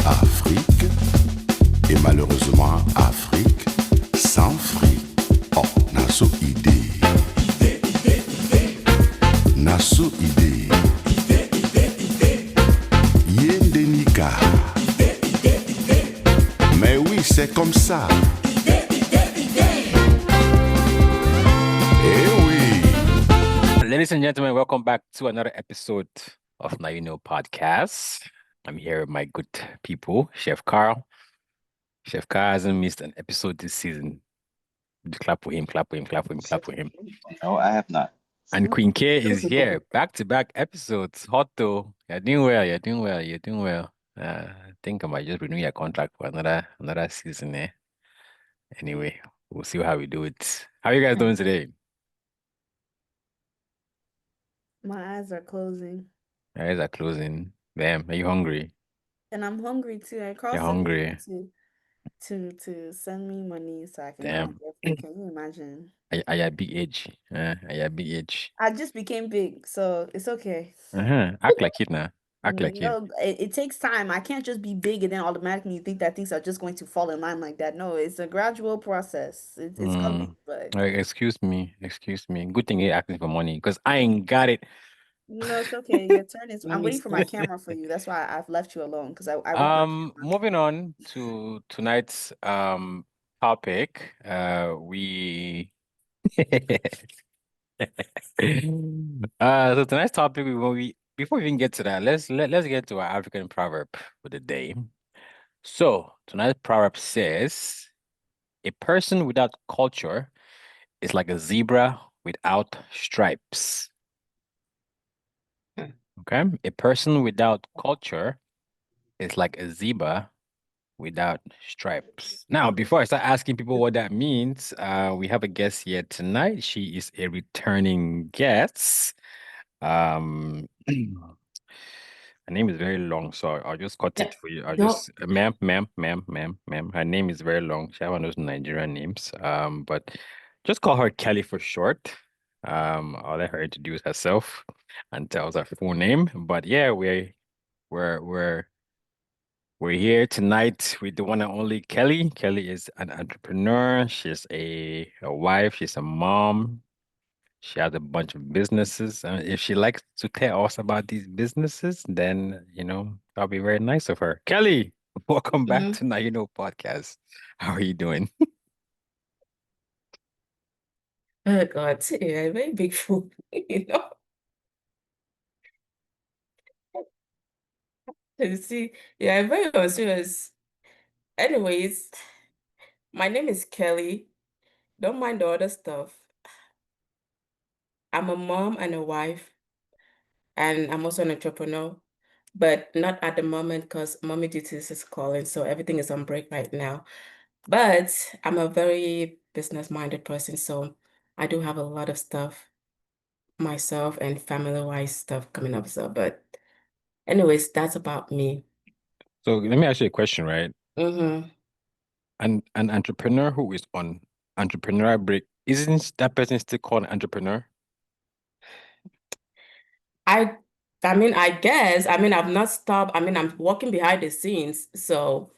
Afrique, et malheureusement Afrique sans fric. Oh, naso idée, naso idée, yendenika. Mais oui, c'est comme ça. Eh oui. Ladies and gentlemen, welcome back to another episode of Now You Know Podcast. I'm here with my good people, Chef Carl. Chef Carl hasn't missed an episode this season. Clap for him, clap for him, clap for him, clap for him. No, I have not. And Queen K is here, back-to-back episodes. Hot though. You're doing well, you're doing well, you're doing well. I think I might just renew your contract for another season there. Anyway, we'll see how we do it. How are you guys doing today? My eyes are closing. Your eyes are closing. Damn, are you hungry? And I'm hungry too. And Carl You're said he hungry. wanted to send me money so I can go Damn. and get food. Can you imagine? I a big age. I a big age. I just became big, so it's okay. Act like it now. Act like it. No, it takes time. I can't just be big and then automatically you think that things are just going to fall in line like that. No, it's a gradual process. It's coming, but Excuse me. Good thing you're asking for money because I ain't got it. no, it's okay. Your turn is. I'm waiting for my camera for you. That's why I've left you alone because I want my camera. Moving on to tonight's topic. We so tonight's topic before we even get to that, let's get to our African proverb for the day. So tonight's proverb says, a person without culture is like a zebra without stripes. Okay? A person without culture is like a zebra without stripes. Now, before I start asking people what that means, we have a guest here tonight. She is a returning guest. Her name is very long, so I'll just cut it for you. Ma'am. Her name is very long. She has one of those Nigerian names. But just call her Kelly for short. I'll let her introduce herself and tell us her full name. But yeah, we're here tonight with the one and only Kelly. Kelly is an entrepreneur. She's a wife. She's a mom. She has a bunch of businesses. If she likes to tell us about these businesses, then, that'll be very nice of her. Kelly, welcome back to Now You Know Podcast. How are you doing? Oh God, yeah, very big fool, you know. You see, yeah, very serious. Anyways, my name is Kelly. Don't mind the other stuff. I'm a mom and a wife, and I'm also an entrepreneur, but not at the moment because mommy duties is calling, so everything is on break right now. But I'm a very business-minded person, so I do have a lot of stuff myself and family-wise stuff coming up. So, but anyways, that's about me. So let me ask you a question, right? Mm-hmm. An entrepreneur who is on entrepreneurial break, isn't that person still called an entrepreneur? I guess, I've not stopped. I'm working behind the scenes, so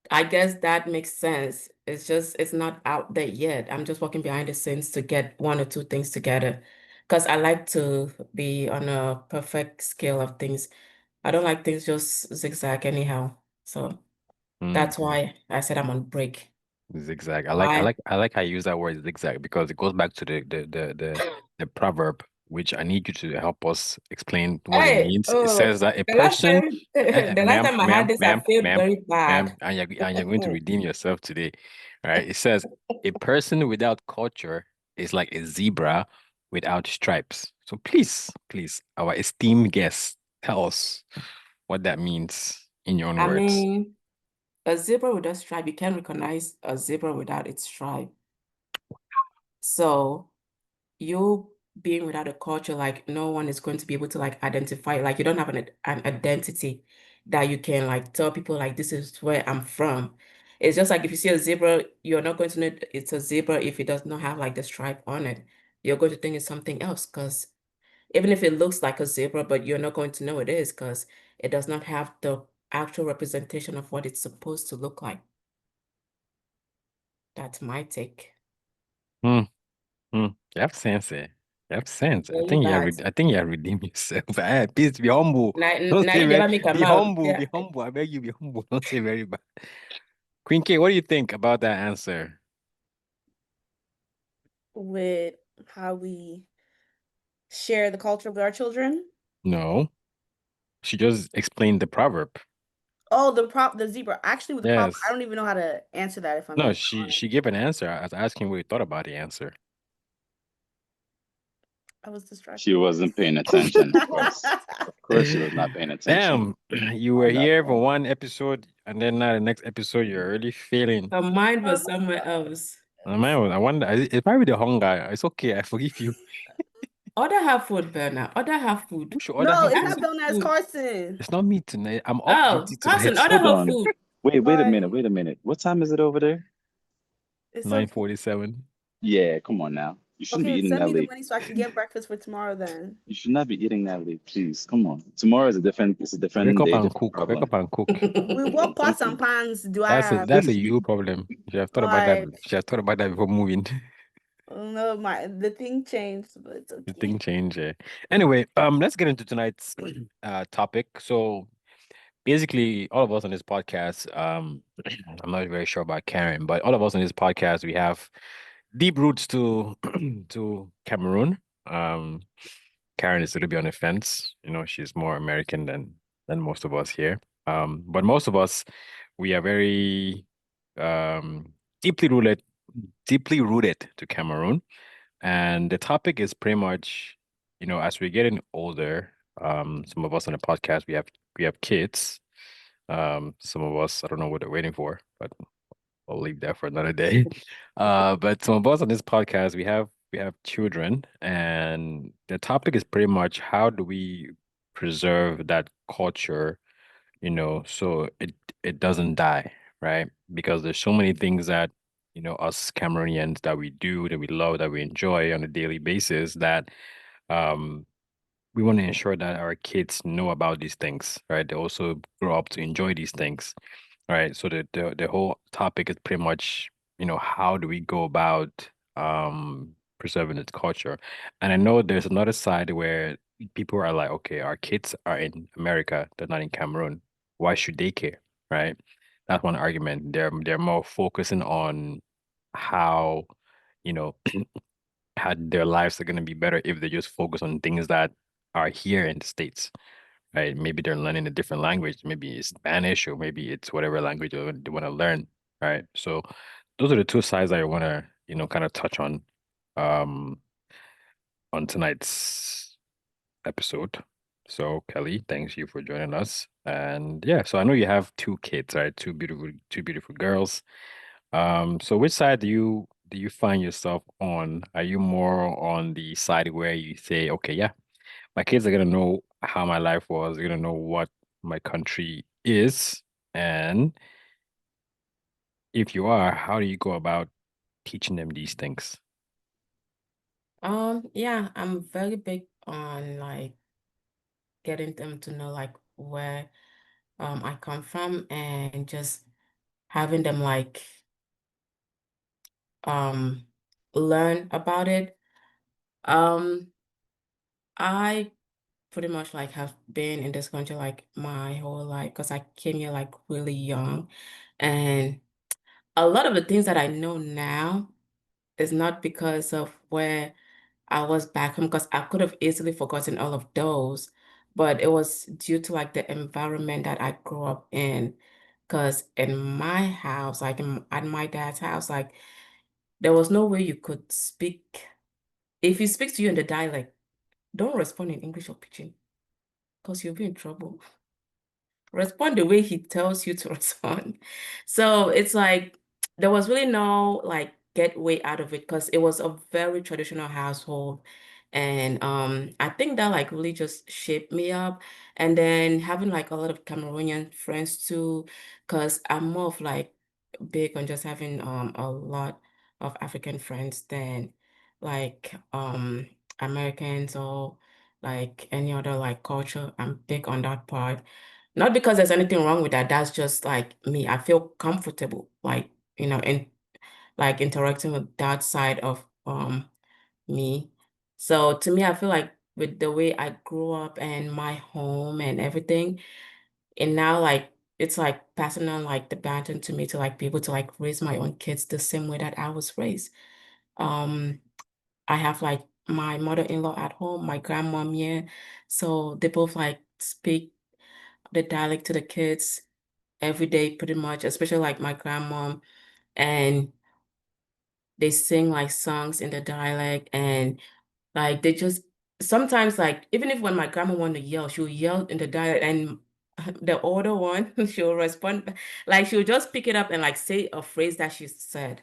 I guess that makes sense. It's not out there yet. I'm just working behind the scenes to get one or two things together because I like to be on a perfect scale of things. I don't like things just zigzag anyhow. So that's why I said I'm on break. Zigzag. I Why? like how you use that word zigzag because it goes back to the proverb, which I need you to help us explain what it Hey, means. It says that a the last person, time the last ma'am, time I had this, I felt very bad. and you're going to redeem yourself today, right? It says a person without culture is like a zebra without stripes. So please, our esteemed guest, tell us what that means in your own I words. mean, a zebra without stripe, you can't recognize a zebra without its stripe. So you being without a culture, like no one is going to be able to like identify, like you don't have an identity that you can like tell people like this is where I'm from. It's just like if you see a zebra, you're not going to know it's a zebra if it does not have like the stripe on it. You're going to think it's something else because even if it looks like a zebra, but you're not going to know it is because it does not have the actual representation of what it's supposed to look like. That's my take. Hmm. You have sense, eh? You have sense. I Very think you have. bad. I think you have redeemed yourself. Please be humble. Now, Don't now say you very. never make a Be mouth. humble. Yeah. Be humble. I beg you, be humble. Don't say very bad. Queen K, what do you think about that answer? With how we share the culture with our children. No, she just explained the proverb. Oh, the zebra. Actually, with the proverb, I Yes. don't even know how to answer that if I'm No, being she honest. gave an answer. I was asking what you thought about the answer. I was distracted. She wasn't paying attention, of course. Of course, she was not paying attention. Damn, you were on that here for one. one episode, and then now the next episode you're already failing. Her mind was somewhere else. I wonder. It's probably the hunger. It's okay. I forgive you. Order her food, Berna. Order her food. Who should order No, her it's food? not Belna, it's Food. Carson. It's not me tonight. I'm off Oh, duty Carson, tonight. order Hold her on. food. Wait a Why? minute. Wait a minute. What time is it over there? It's okay. 9:47. Yeah, come on now. You shouldn't be Okay, eating send that me the late. money so I can get breakfast for tomorrow then. You should not be eating that late, please. Come on. Tomorrow is it's a Wake different up day, and different cook. Wake problem. up and cook. What pots and pans do I have? That's a you problem. You should have thought about that. Like, You should have thought about that before moving. no, the thing changed, but it's The okay. thing change. Anyway, let's get into tonight's topic. So basically, all of us on this podcast, I'm not very sure about Karen, but all of us on this podcast, we have deep roots to to Cameroon. Karen is a little bit on the fence. You know, she's more American than most of us here. But most of us, we are very um deeply rooted to Cameroon. And the topic is pretty much, you know, as we're getting older, some of us on the podcast, we have kids. Some of us, I don't know what they're waiting for, but I'll leave that for another day. But some of us on this podcast, we have children, and the topic is pretty much how do we preserve that culture, you know, so it doesn't die, right? Because there's so many things that, you know, us Cameroonians that we do, that we love, that we enjoy on a daily basis that um we want to ensure that our kids know about these things, right? They also grow up to enjoy these things, right? So the whole topic is pretty much, you know, how do we go about preserving its culture? And I know there's another side where people are like, okay, our kids are in America, they're not in Cameroon. Why should they care, right? That's one argument. They're more focusing on how, you know, how their lives are going to be better if they just focus on things that are here in the States, right? Maybe they're learning a different language, maybe it's Spanish or maybe it's whatever language they want to learn, right? So those are the two sides I want to, you know, kind of touch um on tonight's episode. So Kelly, thanks you for joining us. And yeah, so I know you have two kids, right? Two beautiful girls. So which side do you find yourself on? Are you more on the side where you say, okay, yeah, my kids are gonna know how my life was, they're gonna know what my country is, and if you are, how do you go about teaching them these things? Yeah, I'm very big on like getting them to know like where I come from and just having them like learn about it. Um I pretty much like have been in this country like my whole life because I came here like really young, and a lot of the things that I know now is not because of where I was back home, because I could have easily forgotten all of those, but it was due to like the environment that I grew up in. Because in my house, like at my dad's house, like there was no way you could speak. If he speaks to you in the dialect, don't respond in English or Pidgin, because you'll be in trouble. Respond the way he tells you to respond. So it's like there was really no like getaway out of it because it was a very traditional household. And I think that like really just shaped me up. And then having like a lot of Cameroonian friends too, because I'm more of like big on just having a lot of African friends than like Americans or like any other like culture. I'm big on that part. Not because there's anything wrong with that. That's just like me. I feel comfortable, like, in like interacting with that side of me. So to me, I feel like with the way I grew up and my home and everything, and now like it's like passing on like the baton to me to like be able to like raise my own kids the same way that I was raised. Um, I have like my mother-in-law at home, my grandmom here. So they both like speak the dialect to the kids every day pretty much, especially like my grandmom. And they sing like songs in the dialect, and like they just sometimes like even if when my grandma want to yell, she'll yell in the dialect, and the older one she'll respond like she'll just pick it up and like say a phrase that she said.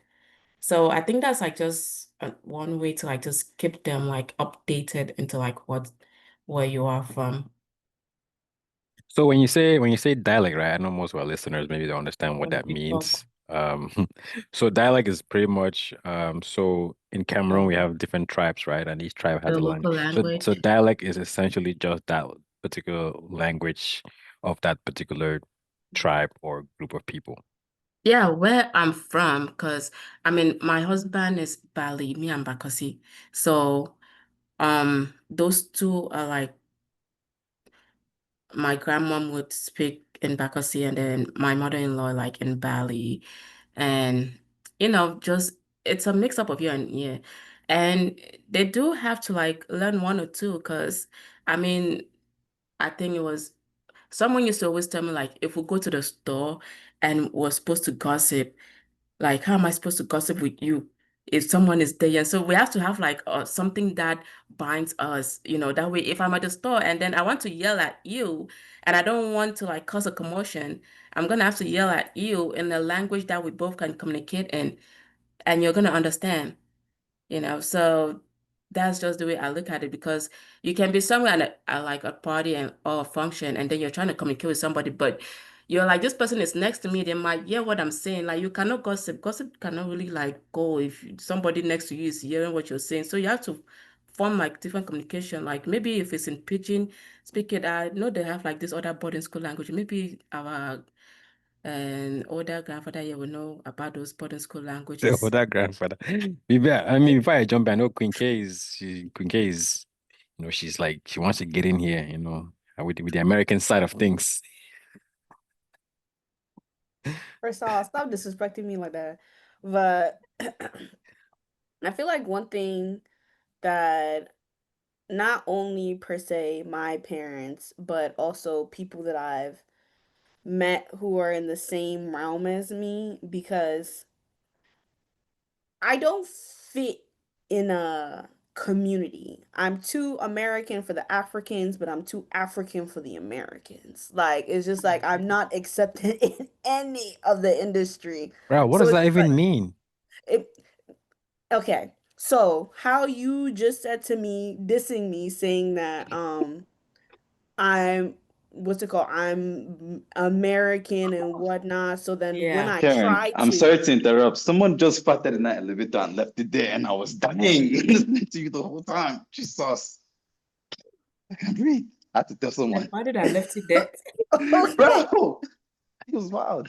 So I think that's like just one way to like just keep them like updated into like where you are from. So when you say dialect, right? I know most of our listeners maybe don't understand what When that we talk, means. So dialect is pretty much so in Cameroon we um, have different tribes, right? And each tribe has the a language. local So language. dialect is essentially just that particular language of that particular tribe or group of people. Yeah, where I'm from, because I mean my husband is Bali, me I'm Bakassi. So those two are like my grandmom would speak in Bakassi and then my mother-in-law like in Bali. And just it's a mix up of here and here. And they do have to like learn one or two because I mean, I think it was someone used to always tell me like if we go to the store and we're supposed to gossip, like, how am I supposed to gossip with you if someone is there? And so we have to have like something that binds us, that way if I'm at the store and then I want to yell at you and I don't want to like cause a commotion, I'm gonna have to yell at you in a language that we both can communicate in and you're gonna understand. So that's just the way I look at it because you can be somewhere at like a party or a function and then you're trying to communicate with somebody, but you're like, this person is next to me, they might hear what I'm saying. Like you cannot gossip. Gossip cannot really like go if somebody next to you is hearing what you're saying. So you have to form like different communication. Like maybe if it's in pidgin, speak it. I know they have like this other boarding school language. Maybe our older grandfather here will know about those boarding school The languages. older grandfather. Before I jump in, I know Queen K is, she's like she wants to get in here, with the American side of things. First off, stop disrespecting me like that. But I feel like one thing that not only per se my parents, but also people that I've met who are in the same realm as me, because I don't fit in a community. I'm too American for the Africans, but I'm too African for the Americans. Like, it's just like I'm not accepted in any of the industry. Bro, what So does it's that like even mean? it, okay. So how you just said to me, dissing me, saying that I'm what's it called? I'm American and whatnot. So then when Yeah. I Karen, try I'm to sorry to interrupt. Someone just farted in that elevator and left it there, and I was dying listening to you the whole time. Jesus, I can't breathe. I had to tell And someone. why did I left it there? okay. Bro, it was wild.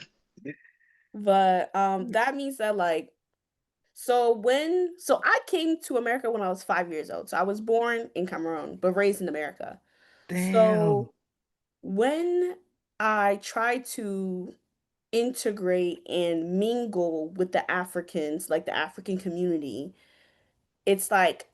But that means that like so I came to America when I was 5 years old. So I was born in Cameroon, but raised in America. Damn. So when I try to integrate and mingle with the Africans, like the African community, it's like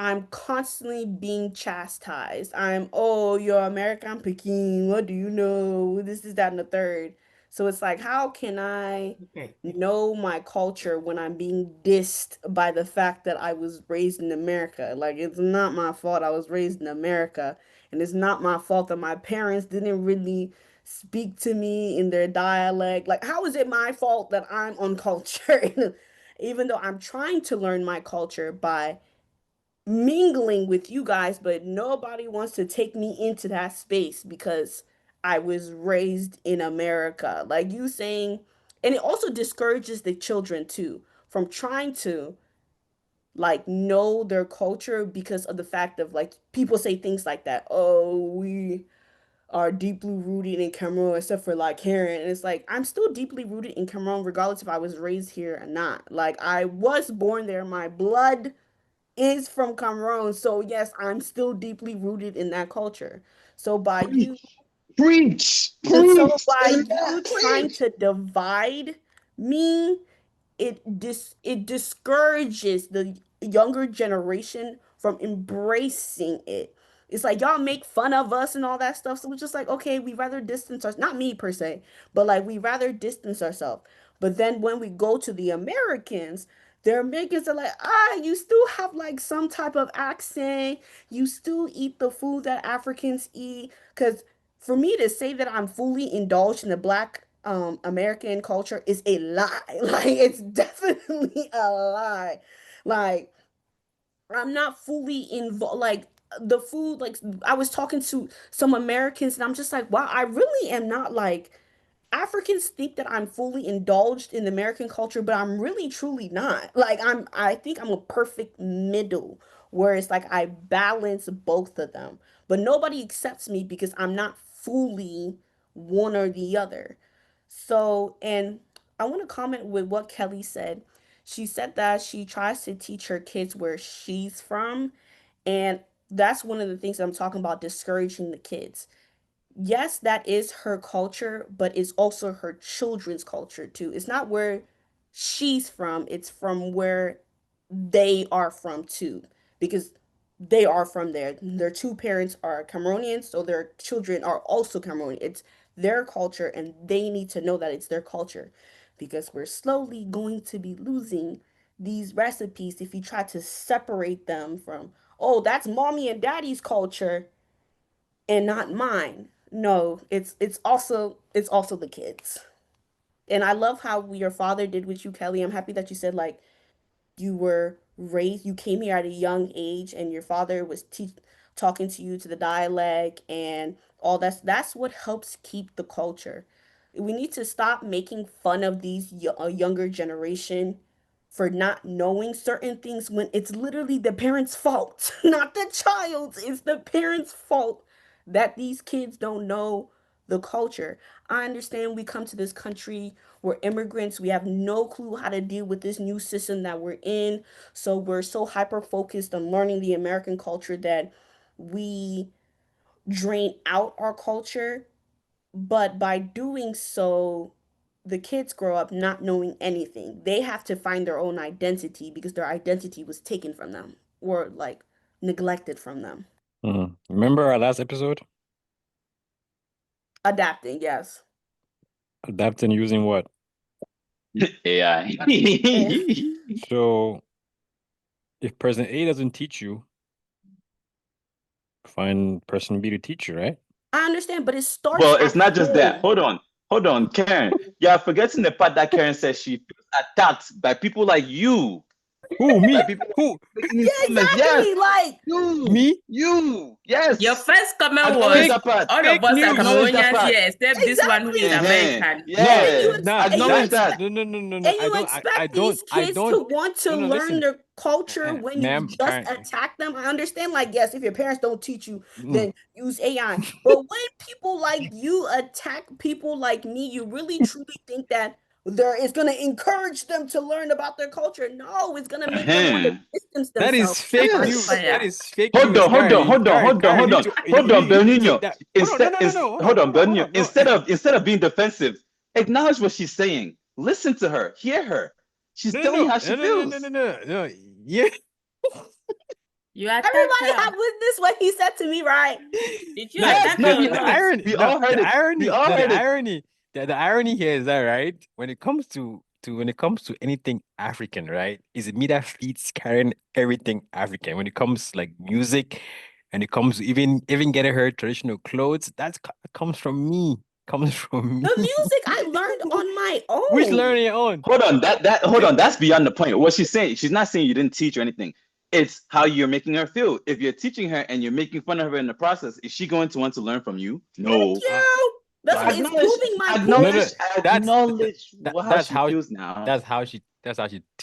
I'm constantly being chastised. Oh, you're American Peking. What do you know? This is that and the third. So it's like, how can I Okay. know my culture when I'm being dissed by the fact that I was raised in America? Like, it's not my fault I was raised in America. And it's not my fault that my parents didn't really speak to me in their dialect. Like, how is it my fault that I'm uncultured? Even though I'm trying to learn my culture by mingling with you guys, but nobody wants to take me into that space because I was raised in America. Like you saying, and it also discourages the children too from trying to like know their culture because of the fact of like people say things like that. Oh, are deeply rooted in Cameroon, except for like Karen. And it's like I'm still deeply rooted in Cameroon, regardless if I was raised here or not. Like I was born there. My blood is from Cameroon. So yes, I'm still deeply rooted in that culture. So by you Preach, so preach, by you trying preach. to divide me, it discourages the younger generation from embracing it. It's like y'all make fun of us and all that stuff. So it's just like, okay, we rather distance ourselves. Not me per se, but like we rather distance ourselves. But then when we go to the Americans are like, you still have like some type of accent. You still eat the food that Africans eat. Because for me to say that I'm fully indulged in the black American culture is a lie. Like it's definitely a lie. Like I'm not fully involved. Like the food, like I was talking to some Americans and I'm just like, wow, I really am not like Africans think that I'm fully indulged in the American culture, but I'm really truly not. Like I think I'm a perfect middle where it's like I balance both of them. But nobody accepts me because I'm not fully one or the other. So, and I want to comment with what Kelly said. She said that she tries to teach her kids where she's from, and that's one of the things that I'm talking about discouraging the kids. Yes, that is her culture, but it's also her children's culture too. It's not where she's from, it's from where they are from too, because they are from there. Their two parents are Cameroonians, so their children are also Cameroonian. It's their culture, and they need to know that it's their culture because we're slowly going to be losing these recipes if you try to separate them from, oh, that's mommy and daddy's culture and not mine. No, it's also the kids. And I love how your father did with you, Kelly. I'm happy that you said like you came here at a young age and your father was talking to you to the dialect and all that's what helps keep the culture. We need to stop making fun of these younger generation for not knowing certain things when it's literally the parents' fault, not the child's. It's the parents' fault that these kids don't know the culture. I understand we come to this country, we're immigrants, we have no clue how to deal with this new system that we're in. So we're so hyper focused on learning the American culture that we drain out our culture. But by doing so, the kids grow up not knowing anything. They have to find their own identity because their identity was taken from them or like neglected from them. Remember our last episode? Adapting, yes. Adapting using what? AI. So if person A doesn't teach you, find person B to teach you, right? I understand, but it starts Well, it's at not just that. home. Hold on, Karen. You're forgetting the part that Karen says she feels attacked by people like you. Who, me? By people Who? making Yeah, these comments. exactly. Yes, Like, you. Me? You. Yes. Your first comment Acknowledge was that part. all Fake of us are news. Acknowledge that Cameroonians part. here, except this one who is exactly. American. No, Yeah. nah, And you Acknowledge that's that. no. I don't. I expect don't. these I kids don't. to want to No. learn Listen, their culture when you ma'am, just Karen. attack them. I understand, like, yes, if your parents don't teach you, Mm. then use AI. But when people like you attack people like me, you really truly think that there is going to encourage them to learn about their culture? No, it's going to make them want to distance That themselves. is fake That's news. fire. That is fake Hold news. on, hold on, hold on, hold on, Karen, hold you on, need to, hold on, you need to- Benigno. that- Hold on, Benigno. no. Instead of being defensive, acknowledge what she's saying. Listen to her. Hear her. She's telling you how she feels. No. Yeah. You attacked Everybody her. have witnessed what he said to me, right? Did you Yes, attack no, her we or The not? irony, We all heard the it. irony, We all the heard it. irony, the irony here is that, right? When it comes to anything African, right? Is me that feeds Karen everything African. When it comes like music, and it comes to even getting her traditional clothes, comes from me. Comes from me. The music I learned on my Which own. learning your own? Hold on, hold on, that's beyond the point. What she's saying, she's not saying you didn't teach or anything. It's how you're making her feel. If you're teaching her and you're making fun of her in the process, is she going to want to learn from you? No. Thank you. That's uh, what it's proving my Acknowledge, point. acknowledge That- how that's she how feels now. That's how she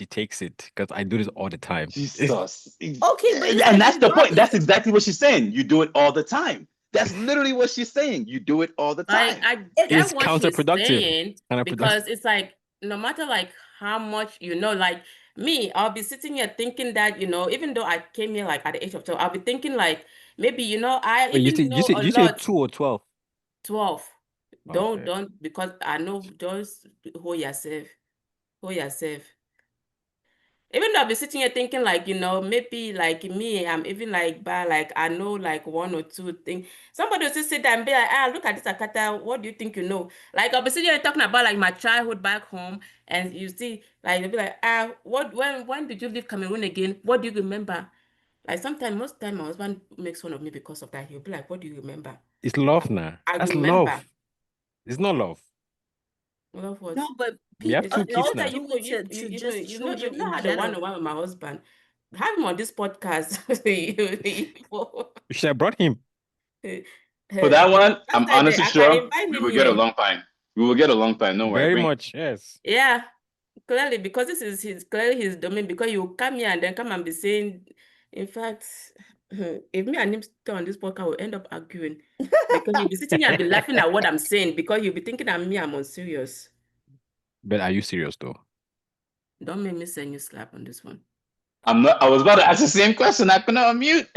takes it, because I do this all the time. Jesus. Okay, but it's And like that's the point. regardless. That's exactly what she's saying. You do it all the time. That's literally what she's saying. You do it all the Like time. I It's get what she's counterproductive. saying Counterproductive. because it's like no matter like how much like me, I'll be sitting here thinking that even though I came here like at the age of 12, I'll be thinking like maybe I Wait, you even say know a you say lot. 2 or 12? 12. Okay. Don't because I know just hold yourself. Hold yourself. Even though I'll be sitting here thinking like, maybe like me, I'm even like bad, like I know like one or two things. Somebody will just sit there and be like, look at this Akata, what do you think you know? Like I'll be sitting here talking about like my childhood back home, and you see, like they'll be like, when did you leave Cameroon again? What do you remember? Like most time my husband makes fun of me because of that. He'll be like, what do you remember? It's love now. I That's remember. love. It's not love. Love what? no, but We have people two kids It's now. that do it to just you've children not in had a general. one-on-one with my husband. Have him on this podcast. You should have brought him. For that one, I'm Sometimes honestly I can sure invite we him will get here. along fine. We will get along fine. Don't worry. Very Bring it. much, yes. Yeah, clearly because this is clearly his domain. Because you come here and then come and be saying, in fact, if me and him stay on this podcast, we'll end up arguing because you'll be sitting here and be laughing at what I'm saying because you'll be thinking I'm unserious. But are you serious though? Don't make me send you slap on this one. I'm not. I was about to ask the same question. I couldn't unmute.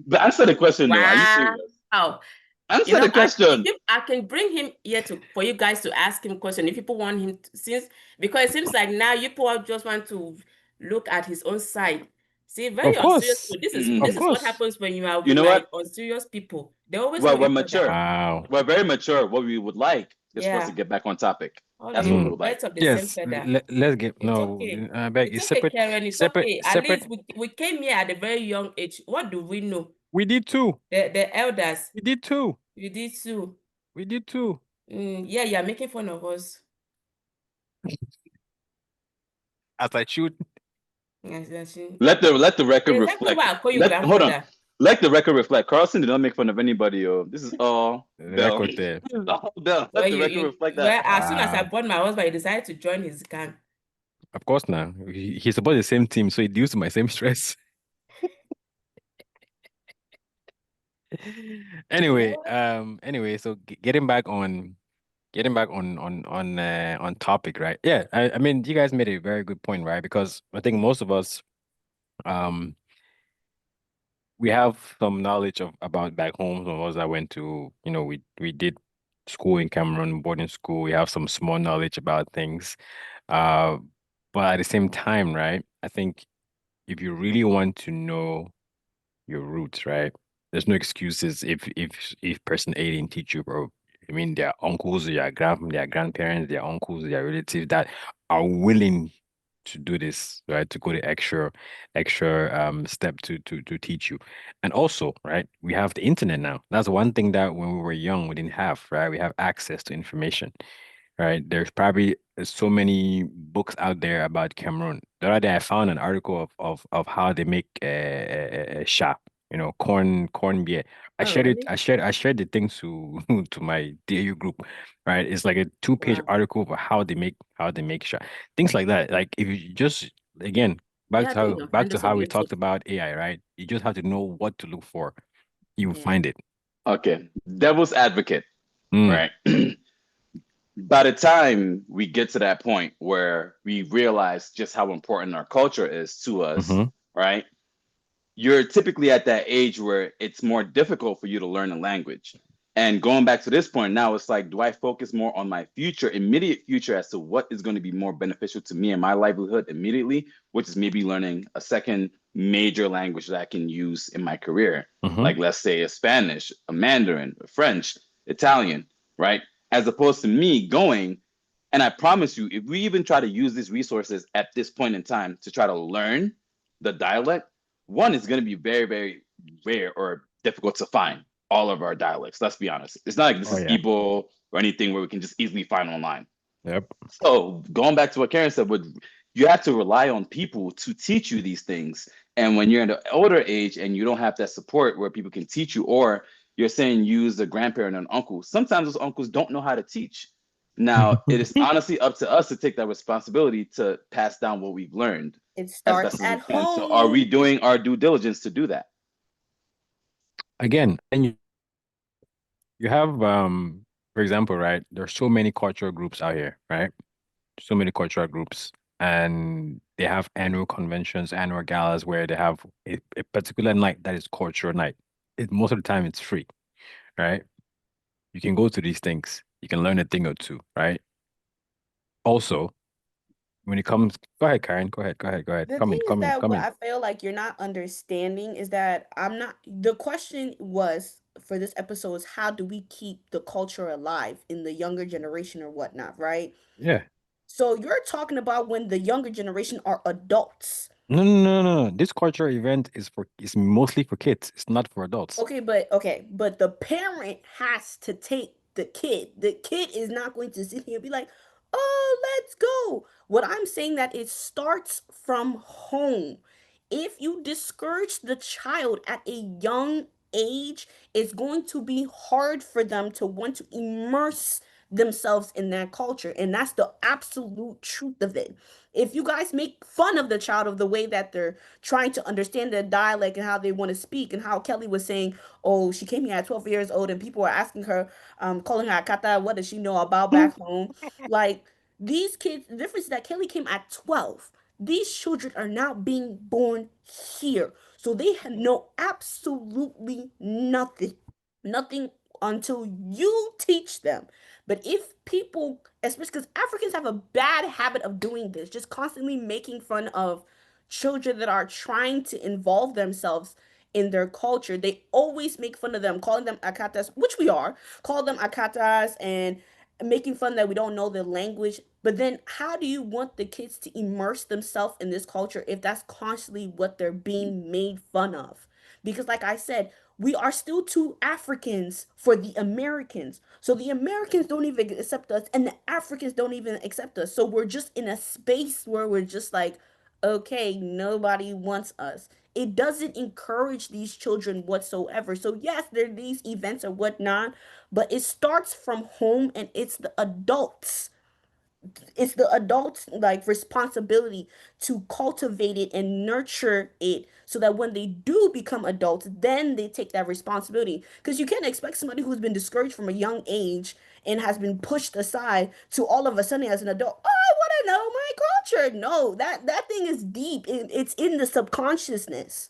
But answer the question though. Are you serious? Wow. Answer the question. I can bring him here for you guys to ask him question if people want him because it seems like now you people just want to look at his own side. See, very Of unserious course. people. This is Mhm. this Of is what course. happens when you are You know like what? unserious people. They always Well, know we're each other. mature. Wow. We're very mature. What we would like is for us Yeah. to get back on topic. All That's the what we would like. birds of the same Yes. feather. Let's get It's no. okay. I beg. It's It's okay, separate. Karen. It's Separate. okay. At Separate. least we came here at a very young age. What do we know? We did too. The elders. We did too. You did too. We did too. Yeah, you're making fun of us. As I should. Yes. Let the record Exactly reflect. why I call you Hold on. grandmother. Let the record reflect. Carlson did not make fun of anybody. Yo. This is all The Bell. record there. This is all Bell. Well, Let the record reflect that. as soon as I Wow. born my husband, he decided to join his gang. Of course now. He's about the same team, so he deals with my same stress. Anyway, so getting back on topic, right? Yeah, I mean, you guys made a very good point, right? Because I think most of us we have some knowledge about back home. Some of us that went to, we did school in Cameroon, boarding school. We have some small knowledge about things. But at the same time, right, I think if you really want to know your roots, right, there's no excuses if person A didn't teach you, bro. I mean, their uncles, their grandparents, their uncles, their relatives that are willing to do this, right? To go the extra step to teach you. And also, right, we have the internet now. That's one thing that when we were young, we didn't have, right? We have access to information, right? There's probably so many books out there about Cameroon. The other day I found an article of how they make a sha, corn beer. I Oh, shared it. really? I shared the thing to to my DAU group, right? It's like a 2-page Wow. article of how they make sha, things like that. Like if you just again Yeah, I think you'll back find to this on how we YouTube. talked about AI, right? You just have to know what to look for. You will Yeah. find it. Okay. Devil's advocate, Mm. right? By the time we get to that point where we realize just how important our culture is to us, Mhm. right? You're typically at that age where it's more difficult for you to learn a language. And going back to this point, now it's like, do I focus more on my immediate future as to what is going to be more beneficial to me and my livelihood immediately, which is maybe learning a second major language that I can use in my career, Mhm. like let's say a Spanish, a Mandarin, a French, Italian, right? As opposed to me going, and I promise you, if we even try to use these resources at this point in time to try to learn the dialect, one is going to be very, very rare or difficult to find all of our dialects. Let's be honest. It's not like this Oh, is yeah. Igbo or anything where we can just easily find online. Yep. So going back to what Karen said, you have to rely on people to teach you these things. And when you're in the older age and you don't have that support where people can teach you, or you're saying use a grandparent and an uncle, sometimes those uncles don't know how to teach. Now, it is honestly up to us to take that responsibility to pass down what we've learned It as starts best as we at can. So are we home. doing our due diligence to do that? Again, and you have for example, right? There's so many cultural groups out here, right? So many cultural groups, and they have annual conventions, annual galas where they have a particular night that is cultural night. Most of the time it's free, right? You can go to these things, you can learn a thing or two, right? Also, when it comes, go ahead, Karen, go ahead, go ahead, go ahead. The Come in, thing is come in, that come what in. I feel like you're not understanding is that I'm not, the question was for this episode is how do we keep the culture alive in the younger generation or whatnot, right? Yeah. So you're talking about when the younger generation are adults. No, no, no, no, no. This cultural event is mostly for kids. It's not for adults. Okay, but the parent has to take the kid. The kid is not going to sit here and be like, "Oh, let's go." What I'm saying that it starts from home. If you discourage the child at a young age, it's going to be hard for them to want to immerse themselves in that culture, and that's the absolute truth of it. If you guys make fun of the child of the way that they're trying to understand their dialect and how they want to speak, and how Kelly was saying, oh, she came here at 12 years old and people are asking her, calling her Akata, what does she know about back home? Like, these kids, the difference is that Kelly came at 12. These children are now being born here. So they know absolutely nothing. Nothing until you teach them. But if people, especially because Africans have a bad habit of doing this, just constantly making fun of children that are trying to involve themselves in their culture, they always make fun of them, calling them akatas, which we are, call them akatas, and making fun that we don't know the language. But then how do you want the kids to immerse themselves in this culture if that's constantly what they're being made fun of? Because like I said, we are still too Africans for the Americans. So the Americans don't even accept us and the Africans don't even accept us. So we're just in a space where we're just like, okay, nobody wants us. It doesn't encourage these children whatsoever. So yes, there are these events or whatnot, but it starts from home, and it's the adults like responsibility to cultivate it and nurture it so that when they do become adults, then they take that responsibility, because you can't expect somebody who's been discouraged from a young age and has been pushed aside to all of a sudden as an adult, oh, I want to know my culture. No, that thing is deep. It's in the subconsciousness.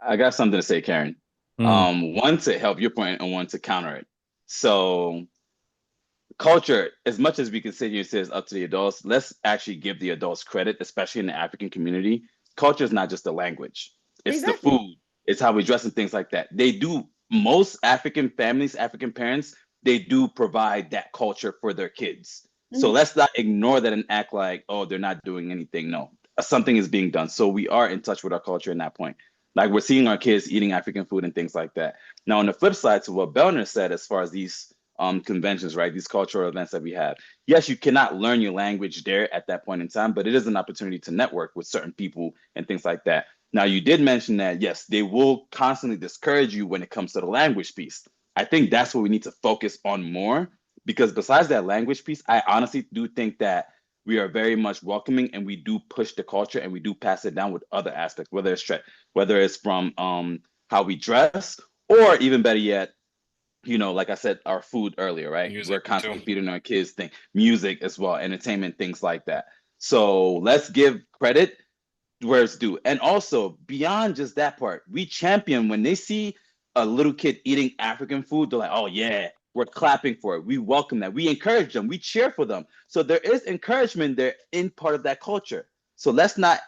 I got something to say, Karen. Mm, One to help your point and one to counter it. So culture, as much as we can sit here and say it's up to the adults, let's actually give the adults credit, especially in the African community. Culture is not just the language, it's the Exactly. food, it's how we dress and things like that. They do, most African families, African parents, they do provide that culture for their kids. So Hmm. let's not ignore that and act like, oh, they're not doing anything. No, something is being done. So we are in touch with our culture in that point. Like we're seeing our kids eating African food and things like that. Now, on the flip side to what Belner said, as far as these conventions, right? These cultural events that we have. Yes, you cannot learn your language there at that point in time, but it is an opportunity to network with certain people and things like that. Now, you did mention that, yes, they will constantly discourage you when it comes to the language piece. I think that's what we need to focus on more, because besides that language piece, I honestly do think that we are very much welcoming and we do push the culture and we do pass it down with other aspects, whether it's from how we dress, or even better yet, like I said, our food earlier, right? We're music too. constantly feeding our kids things, music as well, entertainment, things like that. So let's give credit where it's due. And also, beyond just that part, we champion when they see a little kid eating African food, they're like, oh, yeah, we're clapping for it. We welcome that. We encourage them. We cheer for them. So there is encouragement there in part of that culture. So let's not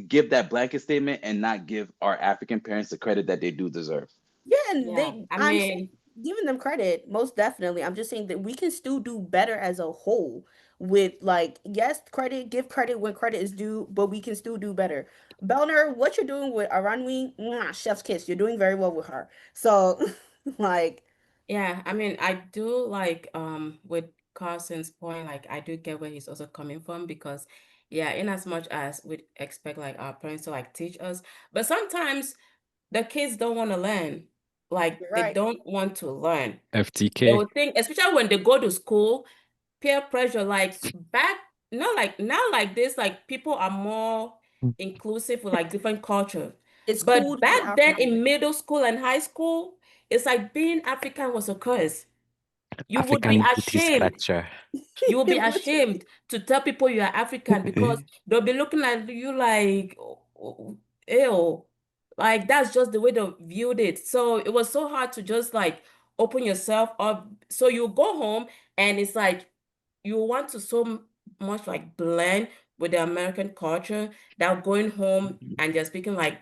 give that blanket statement and not give our African parents the credit that they do deserve. Yeah, and Yeah, I I'm saying, mean, giving them credit, most definitely. I'm just saying that we can still do better as a whole with, like, yes, give credit when credit is due, but we can still do better. Belner, what you're doing with Aranwi, mwah, chef's kiss. You're doing very well with her. So, like, yeah, I mean, I do like with Carson's point, like I do get where he's also coming from because yeah, in as much as we expect like our parents to like teach us, but sometimes the kids don't want to learn. Like you're they right. don't want to learn. They FTK. will think, especially when they go to school, peer pressure, like back, not like now like this, like people are more inclusive with like different culture. It's cool But to be back then African. in middle school and high school, it's like being African was a curse. You would be African booty ashamed. scratcher. You will be What you- ashamed to tell people you are African because they'll be looking at you like, ew. Like that's just the way they viewed it. So it was so hard to just like open yourself up. So you go home and it's like you want to so much like blend with the American culture that going home and just speaking like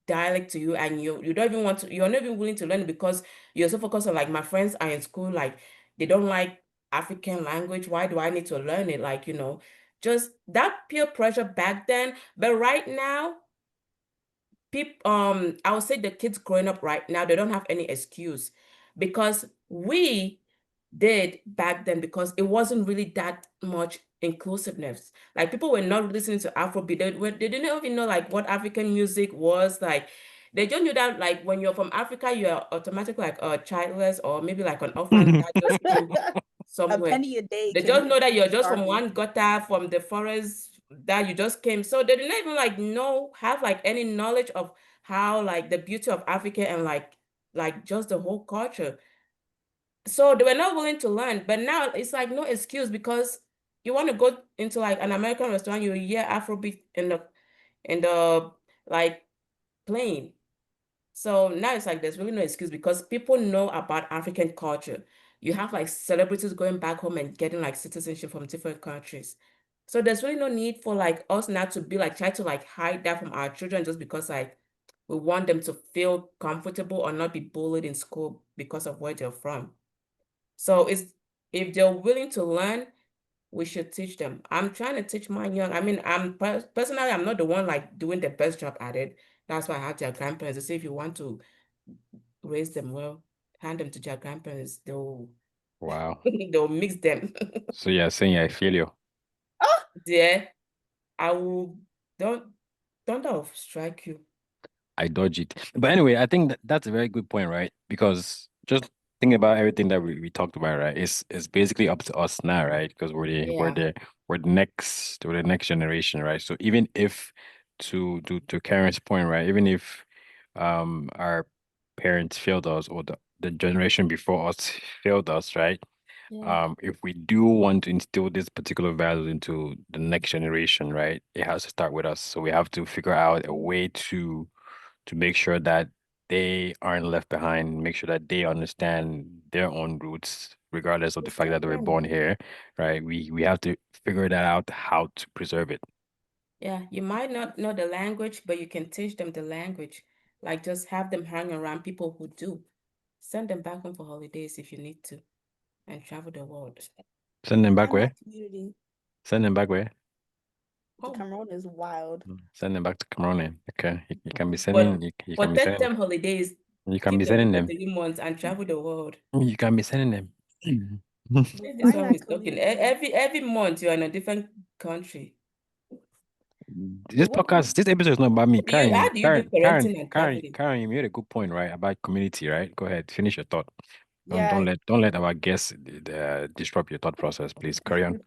dialect to you and you don't even want to, you're not even willing to learn it because you're so focused on like my friends are in school, like they don't like African language. Why do I need to learn it? Like, just that peer pressure back then. But right now, people, I would say the kids growing up right now, they don't have any excuse because we did back then because it wasn't really that much inclusiveness. Like people were not listening to Afrobeat. They didn't even know like what African music was. Like they just knew that like when you're from Africa, you're automatically like childless or maybe like an orphan that just came A somewhere. penny a day They can just be know that you're just from starving. one gutter from the forest that you just came. So they didn't even like have like any knowledge of how like the beauty of Africa and like just the whole culture. So they were not willing to learn. But now it's like no excuse because you want to go into like an American restaurant, you hear Afrobeat in the like playing. So now it's like there's really no excuse because people know about African culture. You have like celebrities going back home and getting like citizenship from different countries. So there's really no need for like us now to be like try to like hide that from our children just because like we want them to feel comfortable or not be bullied in school because of where they're from. So if they're willing to learn, we should teach them. I'm trying to teach mine young. I mean, personally, I'm not the one like doing the best job at it. That's why I have their grandparents to say if you want to raise them well, hand them to their grandparents. They'll Wow. they'll mix them. So you're saying I feel you. Yeah, I will don't I'll strike you. I dodge it. But anyway, I think that's a very good point, right? Because just thinking about everything that we talked about, right? It's basically up to us now, right? Because Yeah. we're the next generation, right? So even if to Karen's point, right? Even if our parents failed us or the generation before us failed us, right? Yeah. If we do want to instill this particular value into the next generation, right? It has to start with us. So we have to figure out a way to make sure that they aren't left behind, make sure that they understand their own roots, regardless of the fact that they were born here, right? We have to figure that out how to preserve it. Yeah, you might not know the language, but you can teach them the language. Like just have them hang around people who do. Send them back home for holidays if you need to, and travel the world. Send them back Find my where? community. Send them back where? The Home. Cameroon is wild. Send them back to Cameroon. Okay, you can be But sending you for can be 30 sending them holidays, you can keep be them sending for them. 3 months and travel the world. You can be sending them. But This find one that is talking. community. Every month you're in a different country. This But what podcast, this episode is not about me. How do you do parenting and traveling? Karen, you made a good point, right? About community, right? Go ahead, finish your thought. yeah. Don't let our guests disrupt your thought process, please. Carry on.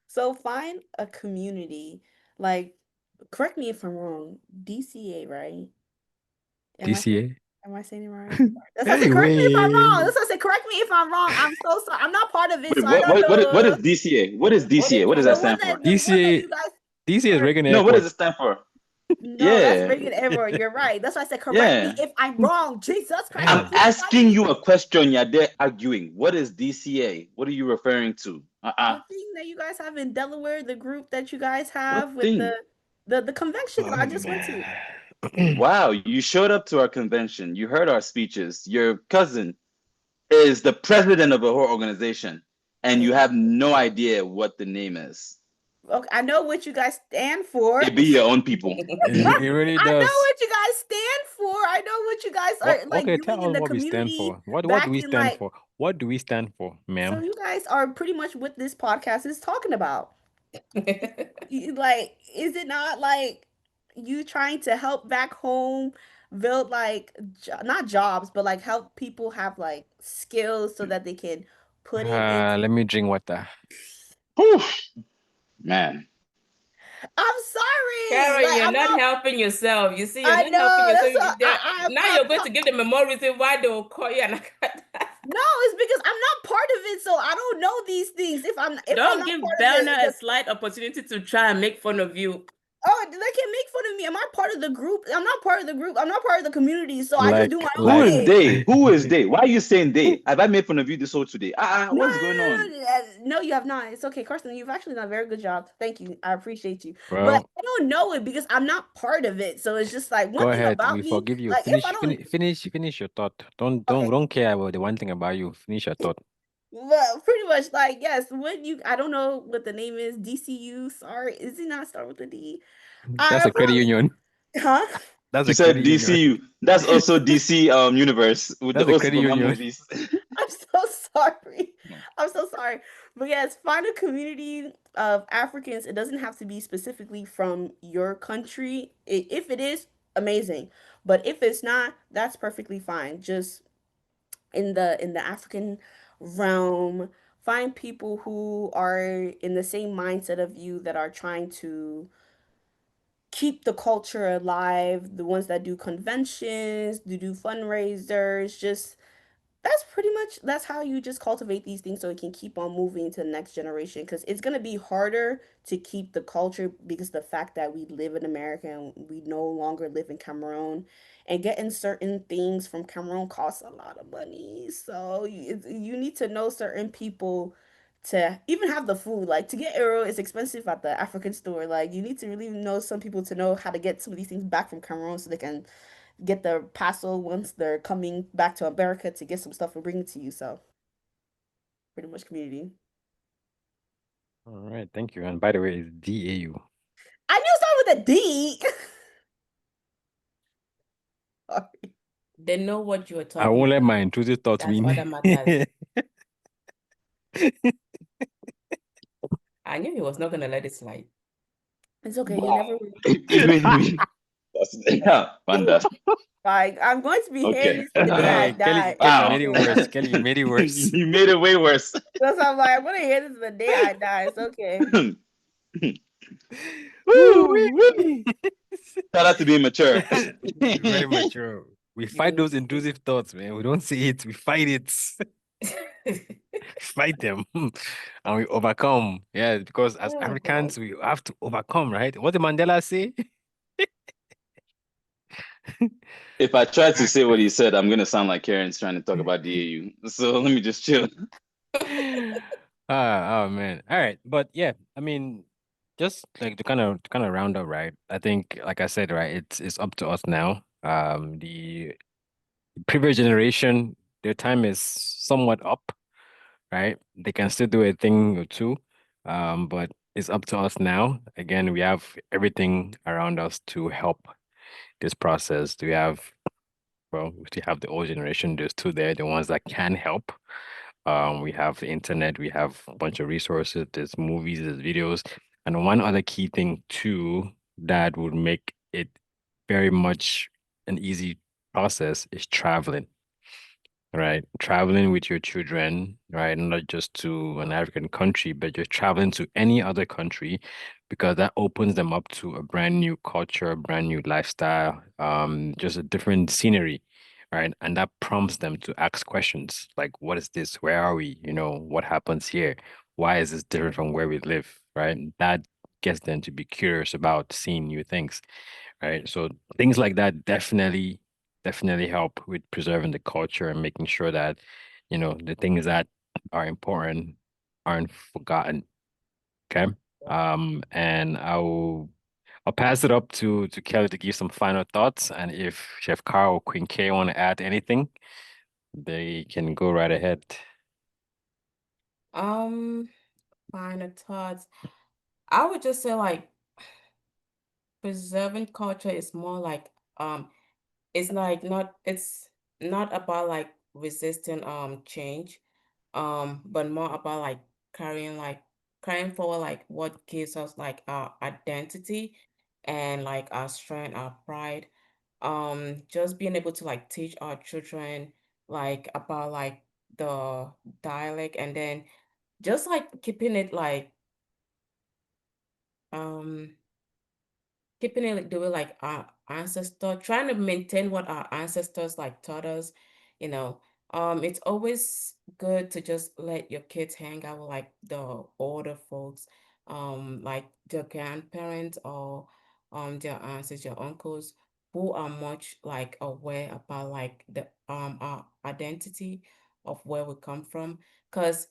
So find a community. Like, correct me if I'm wrong. DCA, right? DCA. Am I saying it right? That's why I said correct me if I'm wrong. That's why I said correct me if I'm wrong. I'm so sorry. I'm not part of it, Wait, so I don't what know. is DCA? What is DCA? What does The that stand for? The one that you guys DCA is Reagan No, what does Airport. it stand for? No, that's Yeah. Reagan Airport. You're right. That's why I said correct Yeah. me if I'm wrong. Jesus Christ. I'm asking you a question. You're there arguing. What is DCA? What are you referring to? The thing that you guys have in Delaware, the group that you guys have What with thing? the convention that I just went to. Wow, you showed up to our convention. You heard our speeches. Your cousin is the president of a whole organization, and you have no idea what the name is. Okay, I know what you guys stand for. It be your own people. It really I know does. what you guys stand for. I know what you guys are like Okay, doing tell in us the what we stand community. for. What back do we in, stand like- for? What do we stand for, So ma'am? you guys are pretty much what this podcast is talking about. Like, is it not like you trying to help back home build like not jobs, but like help people have like skills so that they can put it into. Let me drink water. Whew. Man. I'm sorry. Karen, Like, you're I'm not helping yourself. You see, you're I not know, helping that's yourself. what Now you're going to give them a more reason why they will call you an No, it's because I'm not part of it, so I don't know these things. If I'm Don't not give part of Belna it, a slight opportunity to try and make fun of you. oh, they can make fun of me. Am I part of the group? I'm not part of the group. I'm not part of the community, so I just do my own Who is thing. they? Who is they? Why are you saying they? Have I made fun of you this whole today? No, What's going on? no, you have not. It's okay, Carson. You've actually done a very good job. Thank you. I appreciate you. But Well, I don't know it because I'm not part of it. So it's just like go one thing ahead. about We me. forgive you. Like if I don't, Finish your thought. okay. Don't care about the one thing about you. Finish your thought. Well, pretty much like yes. When you, I don't know what the name is. DCU. Sorry, is it not start with a D? That's I a credit probably, union. huh? That's She a credit said union. DCU. That's also DC universe with That's the a old credit Superman union. movies. I'm so sorry. I'm so sorry. But yes, find a community of Africans. It doesn't have to be specifically from your country. If it is, amazing. But if it's not, that's perfectly fine. Just in the African realm, find people who are in the same mindset of you that are trying to keep the culture alive, the ones that do conventions, do fundraisers, just that's how you just cultivate these things so it can keep on moving to the next generation because it's going to be harder to keep the culture because the fact that we live in America and we no longer live in Cameroon and getting certain things from Cameroon costs a lot of money. So you need to know certain people to even have the food. Like to get arrow is expensive at the African store. Like you need to really know some people to know how to get some of these things back from Cameroon so they can get their parcel once they're coming back to America to get some stuff and bring it to you. So pretty much community. All right, thank you. And by the way, it's DAU. I knew it started with a D. Sorry. They know what you are I talking won't let about. my intrusive thoughts That's win. all that matters. I knew he was not gonna let it slide. It's okay. You Wow. never. Even me. Yeah, Wanda. Like I'm going to be Okay. hearing this the day I Hey, die. Kelly, you Wow. made it worse. Kelly, you made it worse. You made it way worse. That's why I'm like, I'm gonna hear this the day I die. It's okay. Woo-wee. Shout out to being mature. Very mature. We fight You those intrusive thoughts, man. We don't say it, we fight it. Fight them and we overcome. Yeah, because as Oh Africans, God. we have to overcome, right? What did Mandela say? If I try to say what he said, I'm gonna sound like Karen's trying to talk about DAU. So let me just chill. Oh man. All right. But yeah, I mean, just like to kind of round up, right? I think, like I said, right, it's up to us now. The previous generation, their time is somewhat up, right? They can still do a thing or two. But it's up to us now. Again, we have everything around us to help this process. We still have the old generation. There's two there, the ones that can help. We have the internet, we have a bunch of resources, there's movies, there's videos. And one other key thing too that would make it very much an easy process is traveling, right? Traveling with your children, right? Not just to an African country, but you're traveling to any other country because that opens them up to a brand new culture, a brand new lifestyle, just a different scenery, right? And that prompts them to ask questions like, what is this? Where are we? What happens here? Why is this different from where we live, right? That gets them to be curious about seeing new things, right? So things like that definitely help with preserving the culture and making sure that, the things that are important aren't forgotten. Okay. And I'll pass it up to Kelly to give some final thoughts. And if Chef Carl or Queen K want to add anything, they can go right ahead. Final thoughts. I would just say like preserving culture is more like it's like not it's not about like resisting change, but more about like carrying forward like what gives us like our identity and like our strength, our pride. Just being able to like teach our children like about like the dialect and then just like um keeping it like the way like our ancestor, trying to maintain what our ancestors like taught us, you know, It's always good to just let your kids hang out with like the older folks, like their grandparents or their aunts, your uncles, who are much like aware about like the our identity of where we come from. Because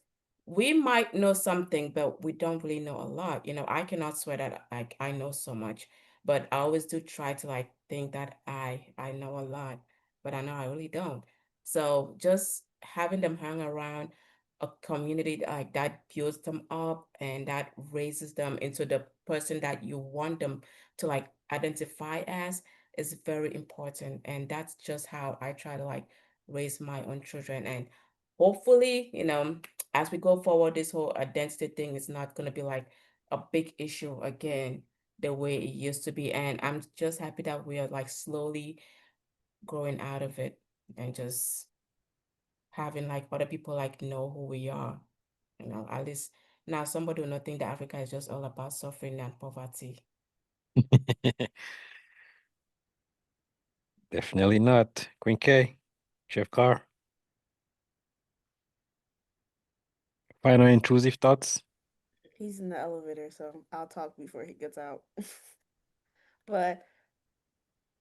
we might know something, but we don't really know a lot. I cannot swear that I know so much, but I always do try to like think that I know a lot, but I know I really don't. So just having them hang around a community like that builds them up and that raises them into the person that you want them to like identify as is very important. And that's just how I try to like raise my own children. And hopefully, as we go forward, this whole identity thing is not going to be like a big issue again the way it used to be. And I'm just happy that we are like slowly growing out of it and just having like other people like know who we are. At least now somebody will not think that Africa is just all about suffering and poverty. Definitely not. Queen K, Chef Carr, final intrusive thoughts? He's in the elevator, so I'll talk before he gets out. But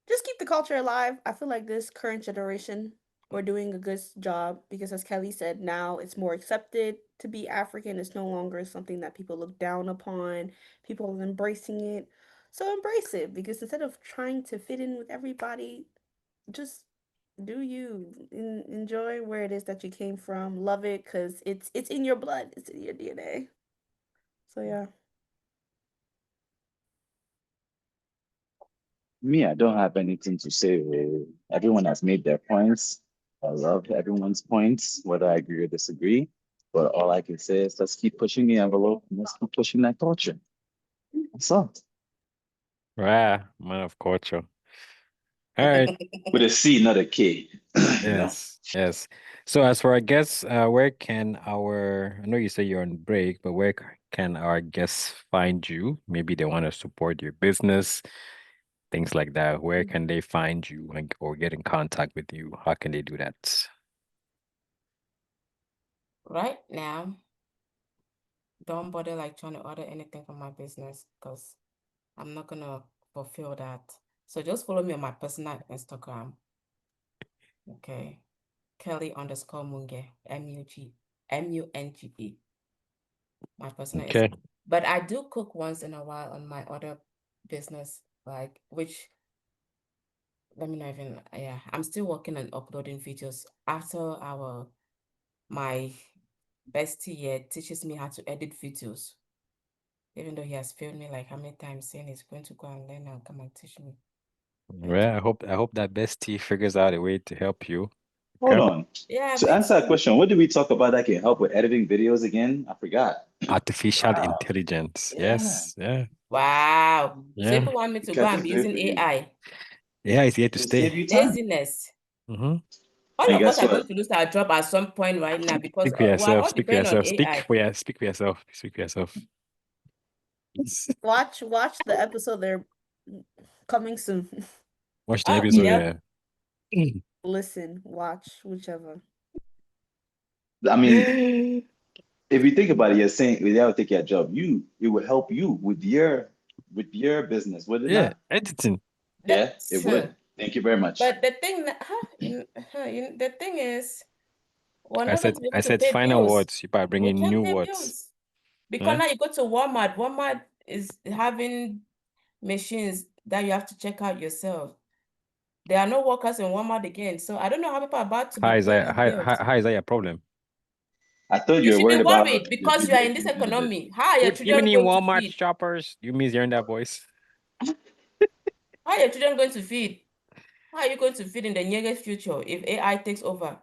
just keep the culture alive. I feel like this current generation, we're doing a good job because, as Kelly said, now it's more accepted to be African. It's no longer something that people look down upon. People are embracing it. So embrace it because instead of trying to fit in with everybody, just do you enjoy where it is that you came from. Love it because it's in your blood. It's in your DNA. So yeah. Me, I don't have anything to say. Everyone has made their points. I love everyone's points, whether I agree or disagree. But all I can say is let's keep pushing the envelope and let's keep pushing that culture. That's all. Right, man of culture. All right. With a C, not a K. Yes. So as for our guests, where can I know you say you're on break, but where can our guests find you? Maybe they want to support your business, things like that. Where can they find you or get in contact with you? How can they do that? Right now, don't bother like trying to order anything from my business because I'm not gonna fulfill that. So just follow me on my personal Instagram. Okay. Kelly_Munge, Munge. My personal Okay. Instagram. But I do cook once in a while on my other business, like which let me know even I'm still working on uploading videos after my bestie here teaches me how to edit videos. Even though he has failed me like how many times saying he's going to go and learn and come and teach me. Well, I hope that bestie figures out a way to help you. Hold Okay. on. Yeah, To me answer that too. question, what did we talk about that can help with editing videos again? I forgot. Artificial Wow. intelligence. Yeah. Yes. Yeah. Wow. So Yeah. people want me to It go can and do be it using for you. AI. Yeah, it's here to It'll save stay. you time. Laziness. Mm-hmm. All And of us guess are going what? to lose our job at some point right now because Speak for we are yourself. all Speak for depending on yourself. AI. Speak for yourself. Speak for yourself. Watch the episode. They're coming soon. Watch the Oh, episode. yep. Yeah. Listen, watch, whichever. I mean, if you think about it, you're saying that will take your job. It will help you with your business, would it Yeah, not? editing. Yeah, it would. Thank you very much. But the thing, the thing is, we're not going to be able I to said pay final bills. words. You better bring We in new can't pay words. bills because Yeah? now you go to Walmart. Walmart is having machines that you have to check out yourself. There are no workers in Walmart again, so I don't know how people are about to be paying bills. How is that your problem? I thought You you were should be worried about worried your because you are business in this being edited. economy. How are your Good children evening, going to Walmart feed? shoppers. You miss hearing that voice? How are your children going to feed? How are you going to feed in the nearest future if AI takes over?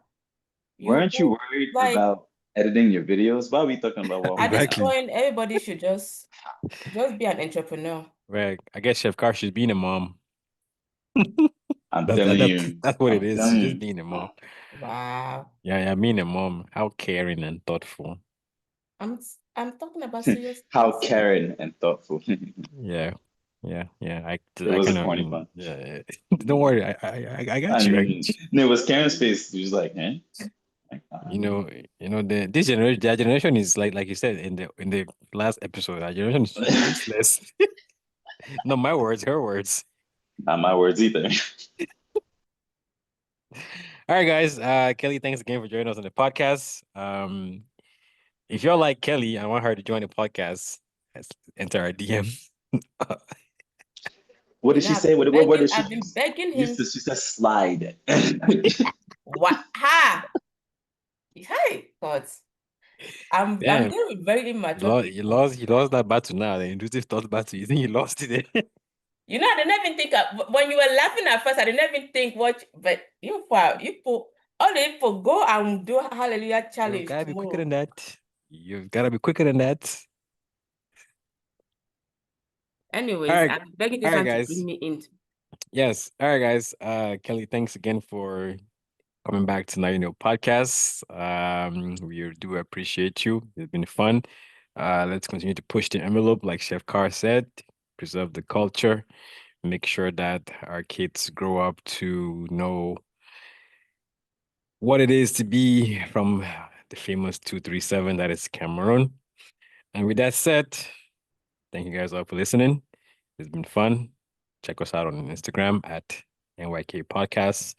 Weren't you worried Like about editing your videos? Why are we talking about at Walmart this now? Exactly. point, everybody should just be an entrepreneur. Well, I guess Chef Carr, she's being a mom. I'm telling you. That's what it I'm is. telling She's just you. being a mom. Wow. Yeah, being a mom. How caring and thoughtful. I'm talking about serious How things. caring and thoughtful. Yeah. I It was a kind corny of pun. Don't worry. I got I you. mean, it was Karen's face. She was like, eh? This generation, their generation is like you said in the last episode, our generation is useless. Not my words, her words. Not my words either. All right, guys. Kelly, thanks again for joining us on the podcast. If you're like Kelly and want her to join the podcast, let's enter our DM. What did You she know, say? What did she I've been begging him. she said slide. What? Ha! Hey, God. I'm Damn. doing very mature people. You lost that battle now. The intrusive thought battle. You think you lost it? You know, I didn't even think when you were laughing at first, I didn't even think what, but you put all the people go and do Hallelujah You challenge gotta be quicker tomorrow. than that. You've gotta be quicker than that. Anyways, All right, I'm begging all this right, man to guys. bring me in. Yes. All right, guys. Kelly, thanks again for coming back to Now You Know podcast. We do appreciate you. It's been fun. Let's continue to push the envelope, like Chef Carr said, preserve the culture, make sure that our kids grow up to know what it is to be from the famous 237 that is Cameroon. And with that said, thank you guys all for listening. It's been fun. Check us out on Instagram at NYK Podcasts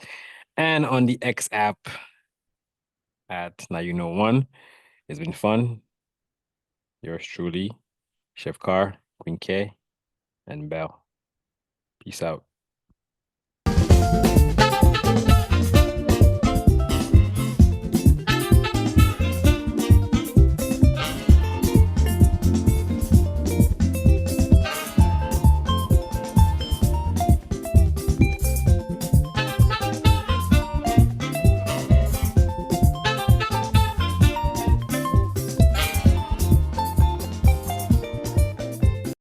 and on the X app at Now You Know One. It's been fun. Yours truly, Chef Carr, Queen K, and Bell. Peace out.